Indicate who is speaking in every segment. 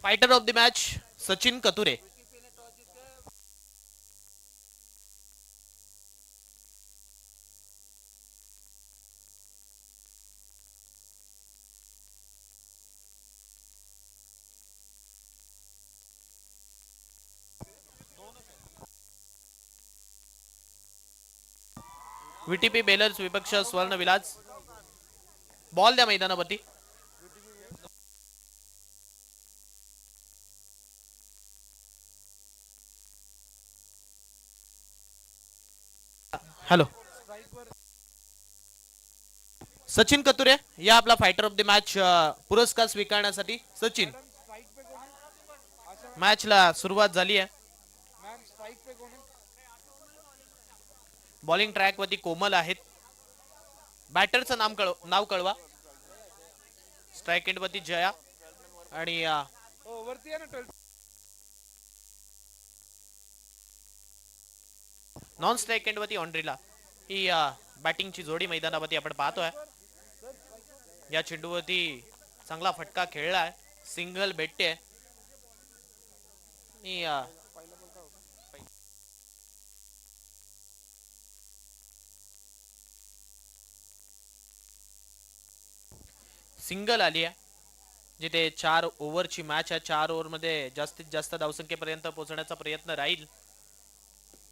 Speaker 1: Fighter of the match Sachin Kature. व्हीटीपी बेलर्स विपक्ष स्वर्ण विलास. बॉल द्या मैदानावरती. हॅलो सचिन कतुरे या आपला फायटर ऑफ द मॅच पुरस्कार स्वीकारण्यासाठी. सचिन, मॅचला सुरुवात झाली आहे. बॉलिंग ट्रॅक वरती कोमल आहेत. बॅटरचं नाव कळवा. स्ट्राइक एंड वरती जया आणि नॉन स्ट्राइक एंड वरती ऑन्ड्रिला. ही बॅटिंगची जोडी मैदानावरती आपण पाहतोय. या चेंडूवरती चांगला फटका खेळलाय. सिंगल भेटते. सिंगल आली आहे. जिथे 4 ओव्हरची मॅच आहे. 4 ओव्हरमध्ये जास्तीत जास्त धावसंख्येपर्यंत पोहोचण्याचा प्रयत्न राहील.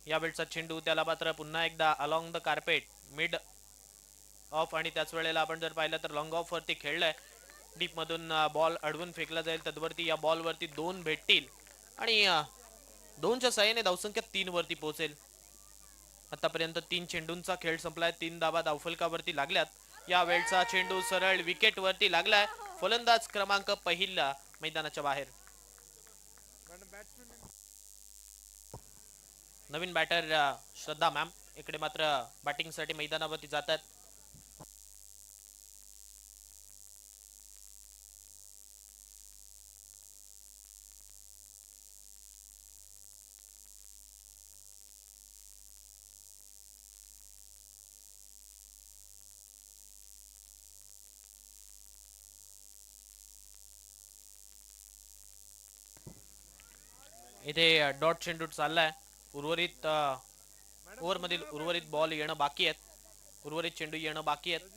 Speaker 1: यावेळचा चेंडू त्याला मात्र पुन्हा एकदा along the carpet mid of आणि त्याच वेळेला आपण जर पाहिलं तर लॉंग ऑफ वरती खेळलाय. डीप मधून बॉल अडवून फेकला जाईल. तद्वरती या बॉल वरती 2 भेटतील आणि 2च्या साह्याने धावसंख्या 3 वरती पोहोचेल. आतापर्यंत 3 चेंडूंचा खेळ संपलाय. 3 धावा धावफलकावरती लागल्यात. या वेळचा चेंडू सरळ विकेट वरती लागलाय. फलंदाज क्रमांक पहिला मैदानाच्या बाहेर. नवीन बॅटर श्रद्धा मॅम इकडे मात्र बॅटिंग साठी मैदानावरती जातात. इथे डॉट चेंडू चाललाय. उर्वरित ओव्हर मधील उर्वरित बॉल येणं बाकी आहेत. उर्वरित चेंडू येणं बाकी आहेत.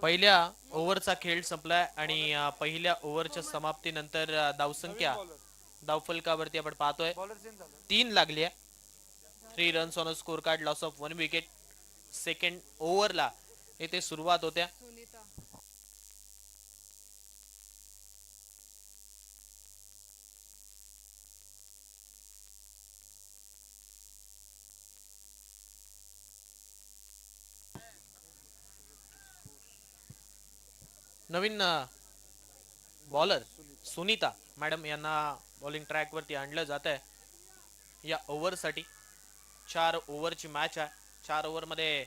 Speaker 1: पहिल्या ओव्हरचा खेळ संपलाय आणि पहिल्या ओव्हरच्या समाप्तीनंतर धावसंख्या धावफलकावरती आपण पाहतोय 3 लागली आहे. 3 runs on a score card. Loss of 1 wicket. Second ओव्हरला येथे सुरुवात होत्या. नवीन बॉलर सुनीता मॅडम यांना बॉलिंग ट्रॅक वरती आणलं जात आहे या ओव्हर साठी. 4 ओव्हरची मॅच आहे. 4 ओव्हर मध्ये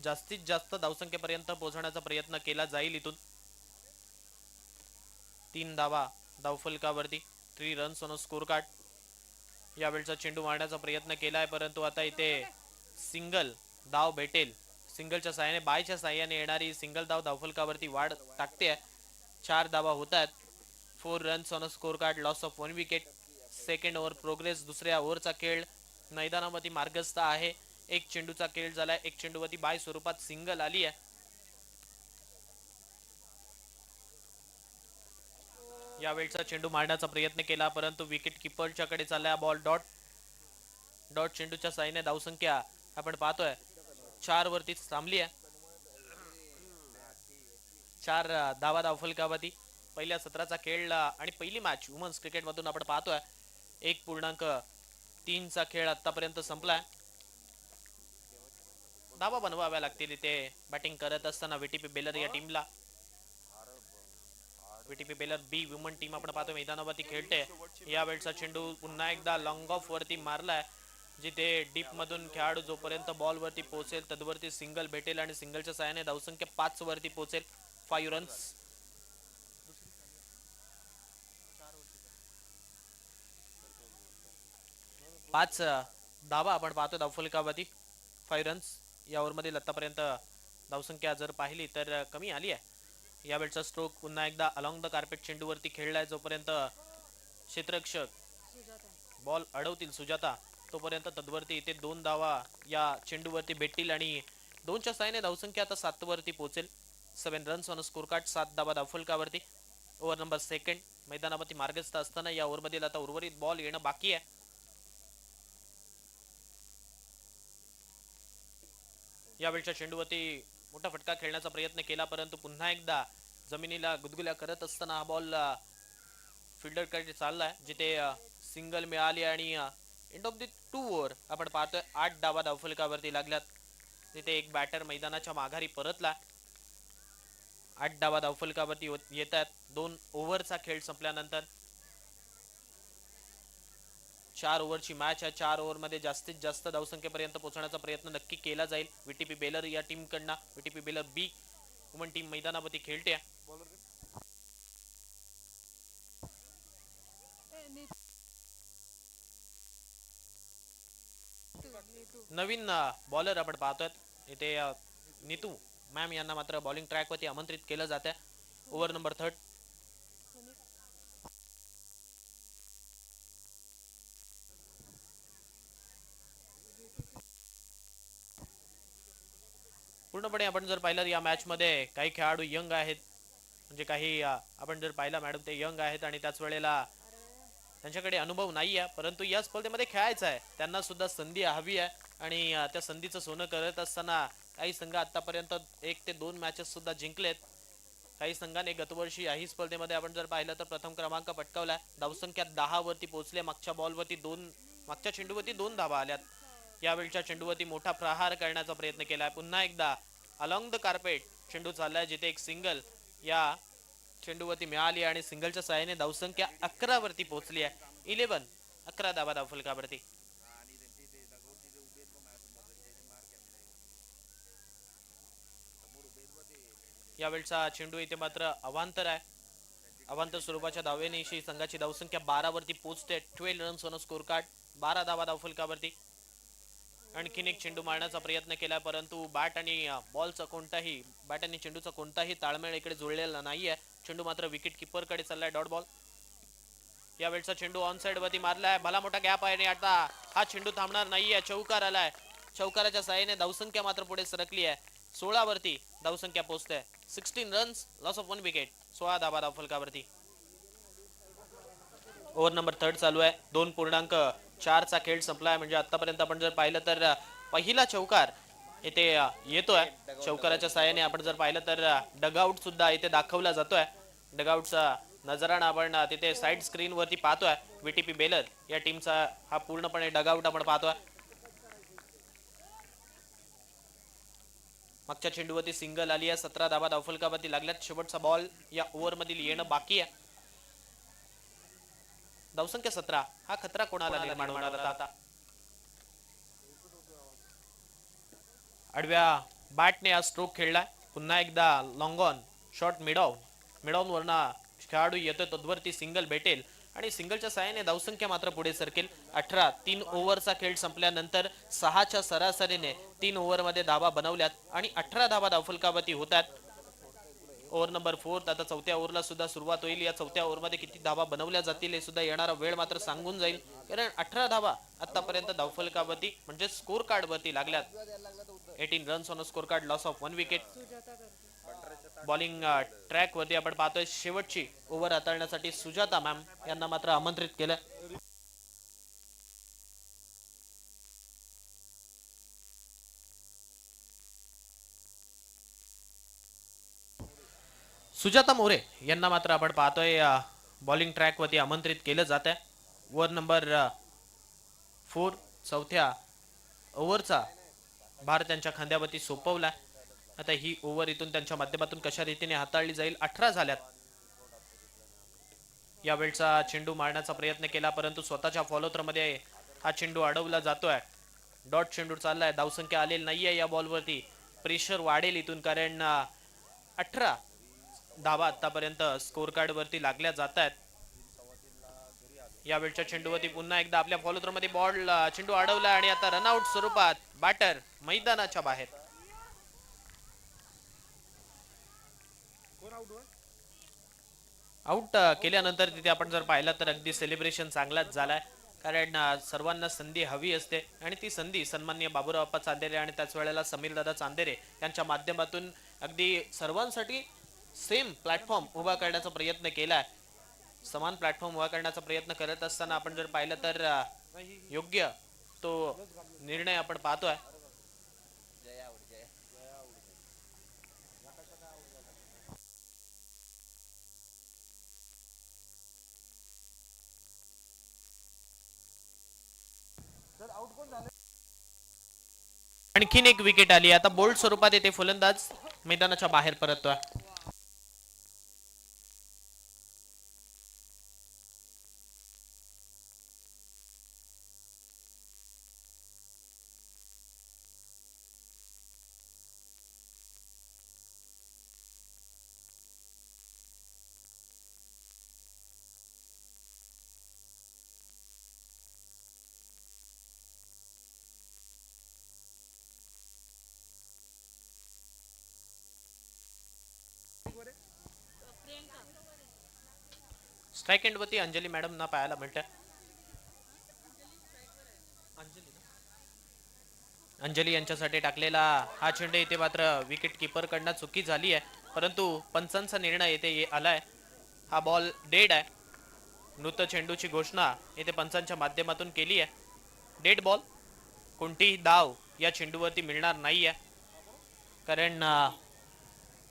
Speaker 1: जास्तीत जास्त धावसंख्येपर्यंत पोहोचण्याचा प्रयत्न केला जाईल. इथून 3 धावा धावफलकावरती. 3 रन्स ऑन स्कोर कार्ड. यावेळचा चेंडू मारण्याचा प्रयत्न केलाय परंतु आता इथे सिंगल धाव भेटेल. सिंगलच्या साह्याने बायच्या साह्याने येणारी सिंगल धाव धावफलकावरती वाढ टाकते. 4 धावा होत आहेत. 4 runs on a score card. Loss of 1 wicket. Second over progress. दुसऱ्या ओव्हरचा खेळ मैदानावरती मार्गस्थ आहे. एक चेंडूचा खेळ झालाय. एक चेंडूवरती बाय स्वरूपात सिंगल आली आहे. यावेळचा चेंडू मारण्याचा प्रयत्न केला परंतु विकेट किपरच्याकडे चालला बॉल. डॉट चेंडूच्या साह्याने धावसंख्या आपण पाहतोय 4 वरती थांबली आहे. 4 धावा धावफलकावरती. पहिल्या सत्राचा खेळ आणि पहिली मॅच वुमन्स क्रिकेट मधून आपण पाहतोय. 1.3चा खेळ आतापर्यंत संपलाय. धावा बनवाव्या लागतील इथे बॅटिंग करत असताना व्हीटीपी बेलर या टीमला. विटीपी बेलर बी वुमन टीम आपण पाहतो मैदानावरती खेळते. यावेळचा चेंडू पुन्हा एकदा लॉंग ऑफ वरती मारलाय, जिथे डीप मधून खेळाडू जोपर्यंत बॉल वरती पोहोचेल तदवरती सिंगल भेटेल आणि सिंगलच्या साहाय्याने धावसंख्या 5 वरती पोहोचेल. 5 रन्स. 5 धावा आपण पाहतो धावफलकावरती. 5 रन्स या ओव्हरमध्ये आतापर्यंत धावसंख्या जर पाहिली तर कमी आली आहे. यावेळचा स्ट्रोक पुन्हा एकदा अलॉंग द कार्पेट चेंडूवरती खेळलाय. जोपर्यंत क्षेत्ररक्षक बॉल अडवतील सुजाता तोपर्यंत तदवरती इथे 2 धावा या चेंडूवरती भेटतील आणि 2च्या साहाय्याने धावसंख्या आता 7 वरती पोहोचेल. 7 रन्स ऑन स्कोर कार्ड. 7 धावा धावफलकावरती. ओव्हर नंबर 2 मैदानावरती मार्गस्थ असताना या ओव्हरमध्ये आता उर्वरित बॉल येणं बाकी आहे. यावेळच्या चेंडूवरती मोठा फटका खेळण्याचा प्रयत्न केला, परंतु पुन्हा एकदा जमिनीला गुदगुल्या करत असताना हा बॉल फिल्डरकडे चाललाय, जिथे सिंगल मिळाली आणि एंड ऑफ द 2 ओव्हर आपण पाहतोय 8 धावा धावफलकावरती लागल्यात. तिथे एक बॅटर मैदानाच्या माघारी परतला. 8 धावा धावफलकावरती येतात 2 ओव्हरचा खेळ संपल्यानंतर. 4 ओव्हरची मॅच आहे. 4 ओव्हरमध्ये जास्तीत जास्त धावसंख्येपर्यंत पोहोचण्याचा प्रयत्न नक्की केला जाईल विटीपी बेलर या टीम कडनं. विटीपी बेलर बी वुमन टीम मैदानावरती खेळते. नवीन बॉलर आपण पाहतोय इथे नीतू मॅम यांना मात्र बॉलिंग ट्रॅक वरती आमंत्रित केलं जात आहे. Over number 3. पूर्णपणे आपण जर पाहिलं या मॅच मध्ये काही खेळाडू यंग आहेत, म्हणजे काही आपण जर पाहिलं मॅडम ते यंग आहेत आणि त्याच वेळेला त्यांच्याकडे अनुभव नाही आहे, परंतु या स्पर्धेमध्ये खेळायचं आहे. त्यांना सुद्धा संधी हवी आहे आणि त्या संधीचं सोनं करत असताना काही संघ आतापर्यंत 1 ते 2 मॅचेस सुद्धा जिंकलेत. काही संघाने गतवर्षी याही स्पर्धेमध्ये आपण जर पाहिलं तर प्रथम क्रमांक पटकावलाय. धावसंख्या 10 वरती पोहोचले. मागच्या चेंडूवरती 2 धावा आल्यात. यावेळच्या चेंडूवरती मोठा प्रहार करण्याचा प्रयत्न केलाय. पुन्हा एकदा अलॉंग द कार्पेट चेंडू चाललाय, जिथे एक सिंगल या चेंडूवरती मिळाली आणि सिंगलच्या साहाय्याने धावसंख्या 11 वरती पोहोचली आहे. 11 धावा धावफलकावरती. यावेळचा चेंडू इथे मात्र अवांतर आहे. अवांतर स्वरूपाच्या धावेने संघाची धावसंख्या 12 वरती पोहोचते. 12 रन्स ऑन स्कोर कार्ड. 12 धावा धावफलकावरती. आणखीन एक चेंडू मारण्याचा प्रयत्न केला, परंतु बॅट आणि चेंडूचा कोणताही ताळमेळ इकडे जुळलेला नाहीये. चेंडू मात्र विकेट किपर कडे चाललाय. Dot ball. यावेळचा चेंडू ऑन साइड वरती मारलाय. भला मोठा गॅप आहे आणि आता हा चेंडू थांबणार नाहीये. चौकार आलाय. चौकाराच्या साहाय्याने धावसंख्या मात्र पुढे सरकली आहे. 16 वरती धावसंख्या पोहोचते. 16 रन्स लॉस ऑफ 1 विकेट. 16 धावा धावफलकावरती. ओव्हर नंबर 3 चालू आहे. 2.4 चा खेळ संपलाय. म्हणजे आतापर्यंत आपण जर पाहिलं तर पहिला चौकार इथे येतोय. चौकाराच्या साहाय्याने आपण जर पाहिलं तर डगआउट सुद्धा इथे दाखवला जातोय. डगआउटचा नजराणा आपण तिथे साइड स्क्रीन वरती पाहतोय. विटीपी बेलर या टीमचा हा पूर्णपणे डगआउट आपण पाहतोय. मागच्या चेंडूवरती सिंगल आली आहे. 17 धावा धावफलकावरती लागल्यात. शेवटचा बॉल या ओव्हर मधील येणं बाकी आहे. धावसंख्या 17. हा खतरा कोणाला निर्माण होणार आता? आडव्या बॅटने हा स्ट्रोक खेळलाय. पुन्हा एकदा long on shot mid-on Verna खेळाडू येतो तद्वरती सिंगल भेटेल आणि सिंगलच्या साहाय्याने धावसंख्या मात्र पुढे सरकेल. 18. 3 ओव्हरचा खेळ संपल्यानंतर 6च्या सरासरीने 3 ओव्हर मध्ये धावा बनवल्यात आणि 18 धावा धावफलकावरती होतात. Over number 4. आता 4थ्या ओव्हरला सुद्धा सुरुवात होईल. या 4थ्या ओव्हरमध्ये किती धावा बनवल्या जातील हे सुद्धा येणारा वेळ मात्र सांगून जाईल, कारण 18 धावा आतापर्यंत धावफलकावरती म्हणजे स्कोर कार्ड वरती लागल्यात. 18 runs on score card. Loss of 1 wicket. Bowling track वरती आपण पाहतोय शेवटची ओव्हर हाताळण्यासाठी सुजाता मॅम यांना मात्र आमंत्रित केलं. सुजाता मोरे यांना मात्र आपण पाहतोय बॉलिंग ट्रॅक वरती आमंत्रित केलं जात आहे. Over number 4. 4थ्या ओव्हरचा भार त्यांच्या खांद्यावरती सोपवला. आता ही ओव्हर इथून त्यांच्या माध्यमातून कशा रीतीने हाताळली जाईल. 18 झाल्यात. यावेळचा चेंडू मारण्याचा प्रयत्न केला परंतु स्वतःच्या फॉलोथ्रोमध्ये हा चेंडू अडवला जातोय. डॉट चेंडू चाललाय, धावसंख्या आलेली नाहीये या बॉलवरती. प्रेशर वाढेल इथून कारण 18 धावा आतापर्यंत स्कोर कार्ड वरती लागल्या जात आहेत. यावेळच्या चेंडूवरती पुन्हा एकदा आपल्या फॉलोथ्रोमध्ये बॉल चेंडू अडवला आणि आता रनआउट स्वरूपात बॅटर मैदानाच्या बाहेर. आउट केल्यानंतर तिथे आपण जर पाहिलं तर अगदी सेलिब्रेशन चांगलाच झालाय कारण सर्वांना संधी हवी असते आणि ती संधी सन्माननीय बाबूराव अप्पा चांदेरे आणि त्याच वेळेला समीर दादा चांदेरे यांच्या माध्यमातून अगदी सर्वांसाठी सेम प्लॅटफॉर्म उभा करण्याचा प्रयत्न केलाय. समान प्लॅटफॉर्म उभा करण्याचा प्रयत्न करत असताना आपण जर पाहिलं तर योग्य तो निर्णय आपण पाहतोय. आणखीन एक विकेट आली, आता बोल्ड स्वरूपात येते, फलंदाज मैदानाच्या बाहेर परततोय. स्ट्राइक एंड वरती अंजली मॅडम ना पाहायला मिळतं. अंजली यांच्यासाठी टाकलेला हा चेंडू इथे मात्र विकेट किपर कडनं चुकी झाली आहे परंतु पंचांचा निर्णय इथे आलाय. हा बॉल डेड आहे. मृत चेंडूची घोषणा इथे पंचांच्या माध्यमातून केली आहे. डेड बॉल, कोणतीही धाव या चेंडूवरती मिळणार नाही आहे कारण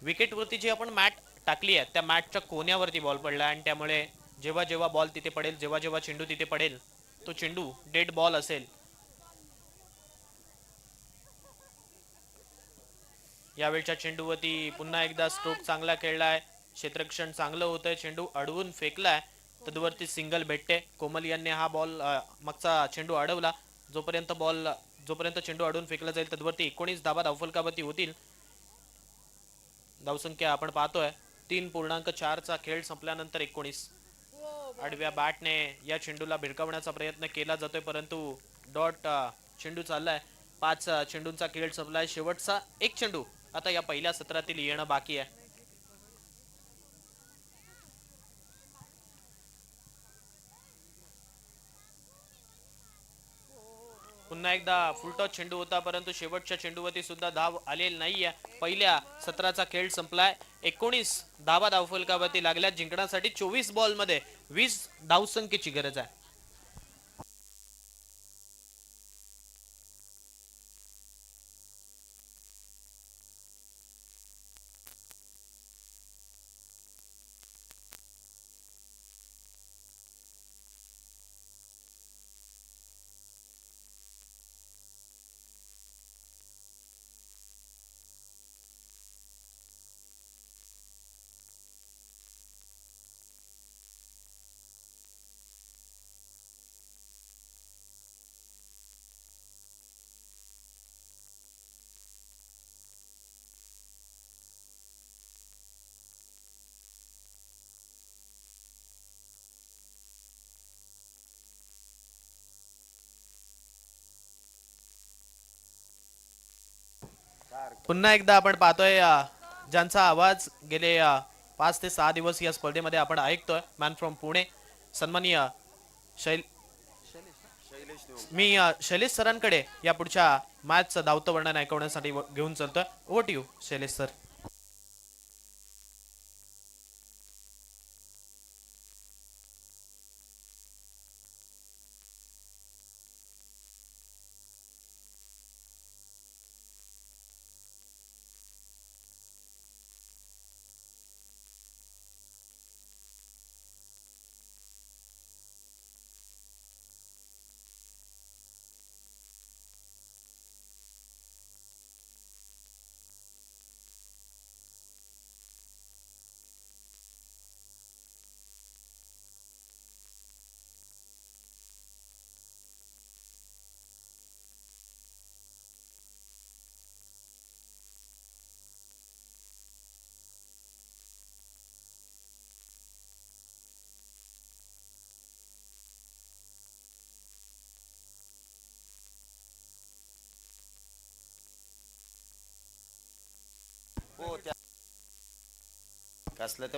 Speaker 1: विकेटवरती जी आपण मॅट टाकली आहे त्या मॅटच्या कोण्यावरती बॉल पडला आणि त्यामुळे जेव्हा जेव्हा बॉल तिथे पडेल, जेव्हा जेव्हा चेंडू तिथे पडेल तो चेंडू डेड बॉल असेल. यावेळच्या चेंडूवरती पुन्हा एकदा स्ट्रोक चांगला खेळलाय, क्षेत्ररक्षण चांगलं होतंय, चेंडू अडवून फेकलाय, तदवरती सिंगल भेटते. कोमल यांनी हा बॉल मागचा चेंडू अडवला. जोपर्यंत चेंडू अडवून फेकला जाईल तदवरती 19 धावा धावफलकावरती होतील. धावसंख्या आपण पाहतोय 3.4 चा खेळ संपल्यानंतर 19. आडव्या बॅटने या चेंडूला भिरकावण्याचा प्रयत्न केला जातोय परंतु डॉट चेंडू चाललाय. 5 चेंडूंचा खेळ संपलाय, शेवटचा एक चेंडू आता या पहिल्या सत्रातील येणं बाकी आहे. पुन्हा एकदा फुलटॉस चेंडू होता परंतु शेवटच्या चेंडूवरती सुद्धा धाव आलेली नाहीये. पहिल्या सत्राचा खेळ संपलाय. 19 धावा धावफलकावरती लागल्या. जिंकण्यासाठी 24 बॉल मध्ये 20 धावसंख्येची गरज आहे. पुन्हा एकदा आपण पाहतोय ज्यांचा आवाज गेले 5 ते 6 दिवस या स्पर्धेमध्ये आपण ऐकतोय, मॅन फ्रॉम पुणे, सन्माननीय मी शैलेश सरांकडे या पुढच्या मॅचचं धावतं वर्णन ऐकवण्यासाठी घेऊन चलतोय. Over to you Shailesh sir.
Speaker 2: कसलं तर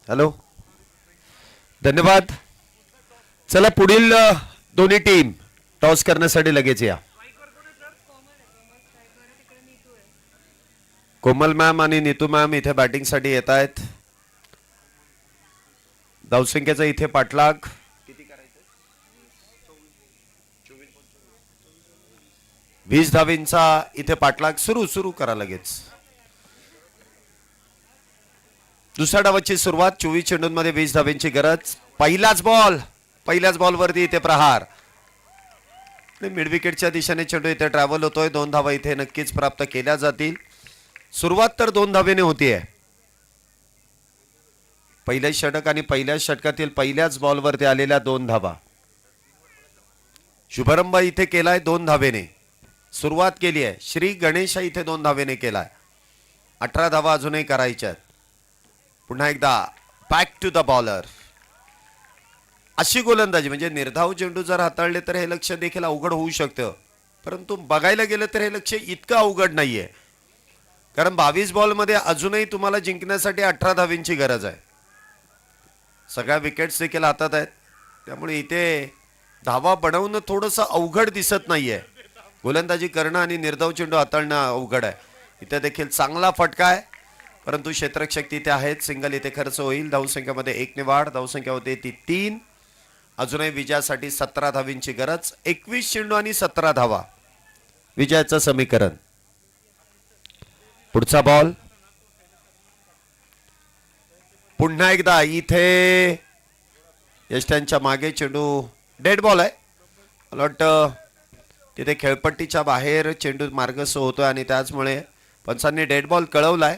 Speaker 2: हॅलो, धन्यवाद. चला पुढील दोन्ही टीम टॉस करण्यासाठी लगेच या. कोमल मॅम आणि नीतू मॅम इथे बॅटिंगसाठी येत आहेत. धावसंख्येचा इथे पाठलाग 20 धावींचा इथे पाठलाग सुरू करा लगेच. दुसऱ्या डावाची सुरुवात. 24 चेंडूंमध्ये 20 धावींची गरज. पहिल्याच बॉलवरती इथे प्रहार. मिड विकेटच्या दिशेने चेंडू इथे ट्रॅव्हल होतोय. 2 धावा इथे नक्कीच प्राप्त केल्या जातील. सुरुवात तर 2 धावेने होतीये. पहिल्या षटक आणि पहिल्या षटकातील पहिल्याच बॉलवरती आलेल्या 2 धावा. शुभारंभ इथे केलाय 2 धावेने. सुरुवात केली आहे. श्री गणेश इथे 2 धावेने केलाय. 18 धावा अजूनही करायच्या आहेत. पुन्हा एकदा बॅक टू द बॉलर. अशी गोलंदाजी म्हणजे निर्धाव चेंडू जर हाताळले तर हे लक्ष देखील अवघड होऊ शकतं. परंतु बघायला गेलं तर हे लक्ष इतकं अवघड नाहीये. कारण 22 बॉलमध्ये अजूनही तुम्हाला जिंकण्यासाठी 18 धावींची गरज आहे. सगळ्या विकेट्स देखील हातात आहेत. त्यामुळे इथे धावा बनवणं थोडंसं अवघड दिसत नाहीये. गोलंदाजी करणं आणि निर्धाव चेंडू हाताळणं अवघड आहे. इथे देखील चांगला फटका आहे. परंतु क्षेत्ररक्षक तिथे आहेत. सिंगल इथे खर्च होईल. धावसंख्येमध्ये 1 ने वाढ. धावसंख्या होते ती 3. अजूनही विजयासाठी 17 धावींची गरज. 21 चेंडू आणि 17 धावा विजयाचं समीकरण. पुढचा बॉल. पुन्हा एकदा इथे यष्ट्यांच्या मागे चेंडू डेड बॉल आहे. मला वाटतं तिथे खेळपट्टीच्या बाहेर चेंडू मार्गस्थ होतोय आणि त्याचमुळे पंचांनी डेड बॉल कळवलाय.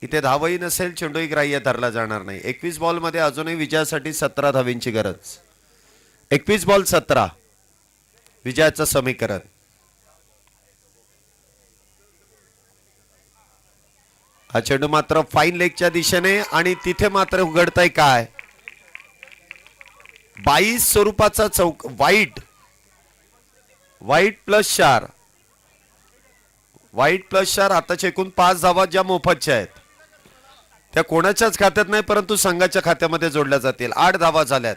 Speaker 2: इथे धावही नसेल, चेंडूही ग्राह्य धरला जाणार नाही. 21 बॉलमध्ये अजूनही विजयासाठी 17 धावींची गरज. 21 बॉल 17 विजयाचं समीकरण. हा चेंडू मात्र फाईन लेगच्या दिशेने आणि तिथे मात्र उघडताय काय 22 स्वरूपाचा चौक. वाईट प्लस 4. वाईट प्लस 4. आताच्या एकूण 5 धावा ज्या मोफतच्या आहेत त्या कोणाच्याच खात्यात नाही परंतु संघाच्या खात्यामध्ये जोडल्या जातील. 8 धावा झाल्यात.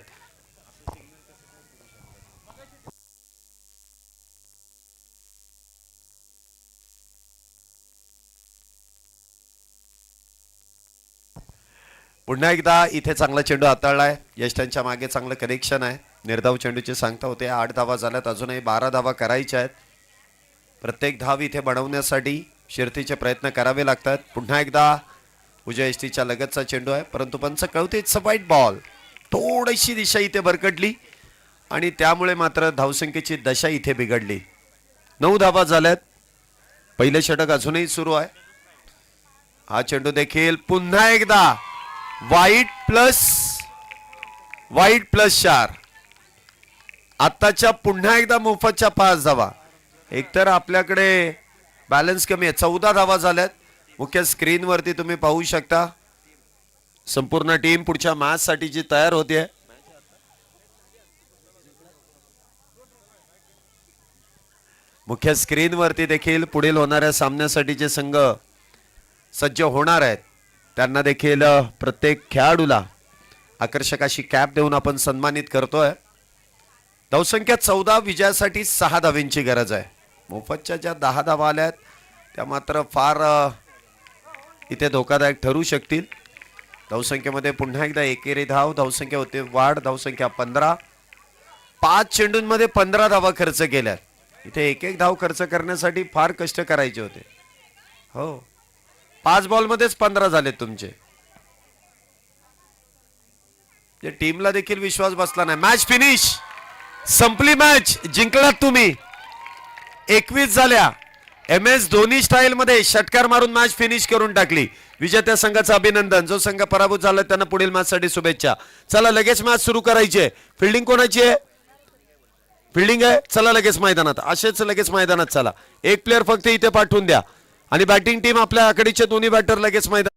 Speaker 2: पुन्हा एकदा इथे चांगला चेंडू हाताळलाय. यष्ट्यांच्या मागे चांगलं कनेक्शन आहे. निर्धाव चेंडूची सांगता होते. 8 धावा झाल्यात. अजूनही 12 धावा करायच्या आहेत. प्रत्येक धाव इथे बनवण्यासाठी शिरतीचे प्रयत्न करावे लागतात. पुन्हा एकदा उजव्या यष्टीच्या लगतचा चेंडू आहे परंतु पंच कळते इट्स अ वाईट बॉल. थोडीशी दिशा इथे भरकटली आणि त्यामुळे मात्र धावसंख्येची दशा इथे बिघडली. 9 धावा झाल्यात. पहिले षटक अजूनही सुरू आहे. हा चेंडू देखील पुन्हा एकदा वाईट प्लस 4. आताच्या पुन्हा एकदा मोफतच्या 5 धावा. एकतर आपल्याकडे बॅलन्स कमी आहे. 14 धावा झाल्यात. मुख्य स्क्रीनवरती तुम्ही पाहू शकता संपूर्ण टीम पुढच्या मॅच साठी जी तयार होते. मुख्य स्क्रीनवरती देखील पुढील होणाऱ्या सामन्यासाठीचे संघ सज्ज होणार आहेत. त्यांना देखील प्रत्येक खेळाडूला आकर्षक अशी कॅप देऊन आपण सन्मानित करतोय. धावसंख्या 14. विजयासाठी 6 धावींची गरज आहे. मोफतच्या ज्या 10 धावा आल्यात त्या मात्र फार इथे धोकादायक ठरू शकतील. धावसंख्येमध्ये पुन्हा एकदा एकेरी धाव. धावसंख्या होते वाढ. धावसंख्या 15. 5 चेंडूंमध्ये 15 धावा खर्च केल्यात. इथे एक धाव खर्च करण्यासाठी फार कष्ट करायचे होते. हो, 5 बॉलमध्येच 15 झालेत तुमचे. टीमला देखील विश्वास बसला नाही. Match finish. संपली मॅच. जिंकलात तुम्ही. 21 झाल्या. MS धोनी स्टाईल मध्ये षटकार मारून मॅच फिनिश करून टाकली. विजेत्या संघाचं अभिनंदन. जो संघ पराभूत झाला त्यांना पुढील मॅच साठी शुभेच्छा. चला लगेच मॅच सुरू करायची आहे. फिल्डिंग कोणाची आहे? फिल्डिंग आहे. चला लगेच मैदानात. असेच लगेच मैदानात चला. एक प्लेअर फक्त इथे पाठवून द्या आणि बॅटिंग टीम आपल्या आघाडीचे दोन्ही बॅटर लगेच मैदानात.